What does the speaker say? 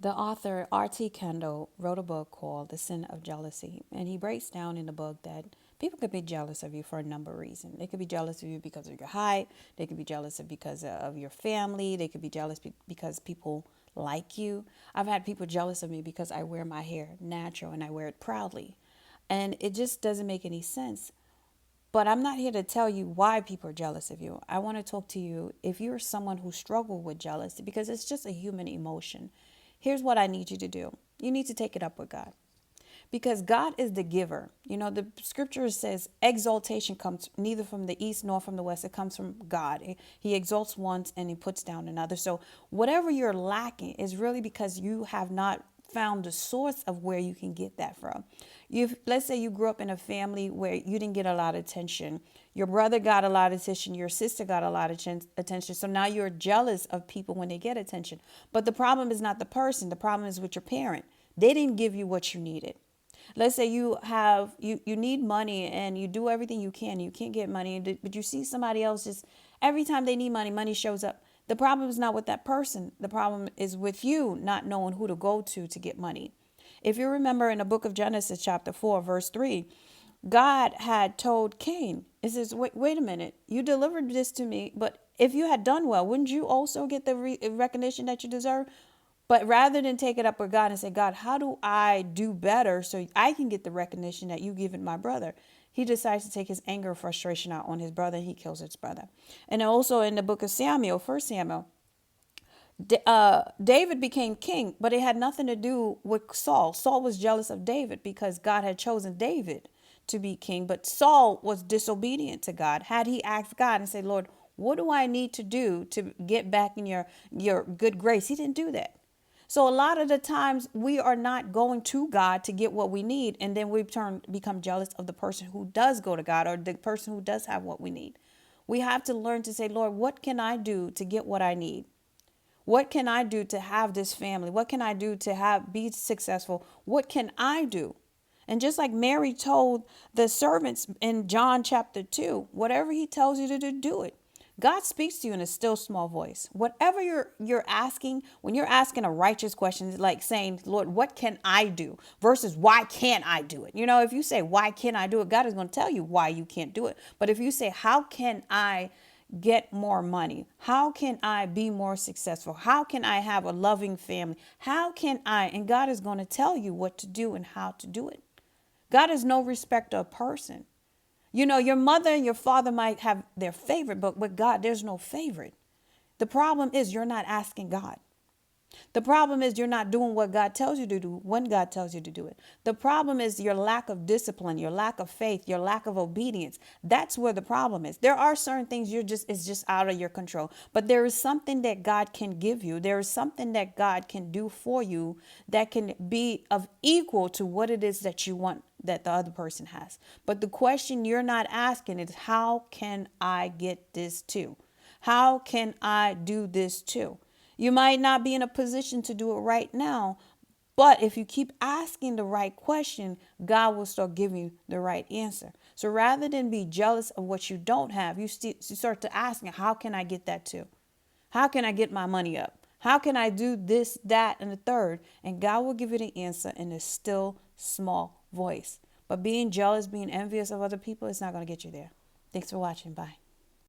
The author R.T. Kendall wrote a book called The Sin of Jealousy, and he breaks down in the book that people could be jealous of you for a number of reasons. They could be jealous of you because of your height. They could be jealous of because of your family. They could be jealous because people like you. I've had people jealous of me because I wear my hair natural and I wear it proudly. And it just doesn't make any sense. But I'm not here to tell you why people are jealous of you. I want to talk to you if you're someone who struggle with jealousy because it's just a human emotion. Here's what I need you to do. You need to take it up with God because God is the giver. You know, the scripture says exaltation comes neither from the east nor from the west. It comes from God. He exalts once and he puts down another. So whatever you're lacking is really because you have not found the source of where you can get that from. Let's say you grew up in a family where you didn't get a lot of attention. Your brother got a lot of attention. Your sister got a lot of attention. So now you're jealous of people when they get attention. But the problem is not the person. The problem is with your parent. They didn't give you what you needed. Let's say you need money and you do everything you can. You can't get money, but you see somebody else just every time they need money, money shows up. The problem is not with that person. The problem is with you not knowing who to go to get money. If you remember in the book of Genesis, chapter 4, verse 3, God had told Cain, it says, wait a minute, you delivered this to me, but if you had done well, wouldn't you also get the recognition that you deserve? But rather than take it up with God and say, God, how do I do better so I can get the recognition that you given my brother? He decides to take his anger and frustration out on his brother, and he kills his brother. And also in the book of Samuel, 1 Samuel, David became king, but it had nothing to do with Saul. Saul was jealous of David because God had chosen David to be king, but Saul was disobedient to God. Had he asked God and said, Lord, what do I need to do to get back in your good grace? He didn't do that. So a lot of the times we are not going to God to get what we need, and then we become jealous of the person who does go to God or the person who does have what we need. We have to learn to say, Lord, what can I do to get what I need? What can I do to have this family? What can I do to be successful? What can I do? And just like Mary told the servants in John chapter 2, whatever he tells you to do, do it. God speaks to you in a still small voice. Whatever you're asking, when you're asking a righteous question, it's like saying, Lord, what can I do? Versus why can't I do it? You know, if you say, why can't I do it? God is going to tell you why you can't do it. But if you say, how can I get more money? How can I be more successful? How can I have a loving family? How can I? And God is going to tell you what to do and how to do it. God is no respecter of person. You know, your mother and your father might have their favorite, but with God, there's no favorite. The problem is you're not asking God. The problem is you're not doing what God tells you to do when God tells you to do it. The problem is your lack of discipline, your lack of faith, your lack of obedience. That's where the problem is. There are certain things it's just out of your control, but there is something that God can give you. There is something that God can do for you that can be of equal to what it is that you want that the other person has. But the question you're not asking is, how can I get this too? How can I do this too? You might not be in a position to do it right now, but if you keep asking the right question, God will start giving you the right answer. So rather than be jealous of what you don't have, you start to asking, how can I get that too? How can I get my money up? How can I do this, that, and the third? And God will give you the answer in a still small voice. But being jealous, being envious of other people, it's not going to get you there. Thanks for watching. Bye.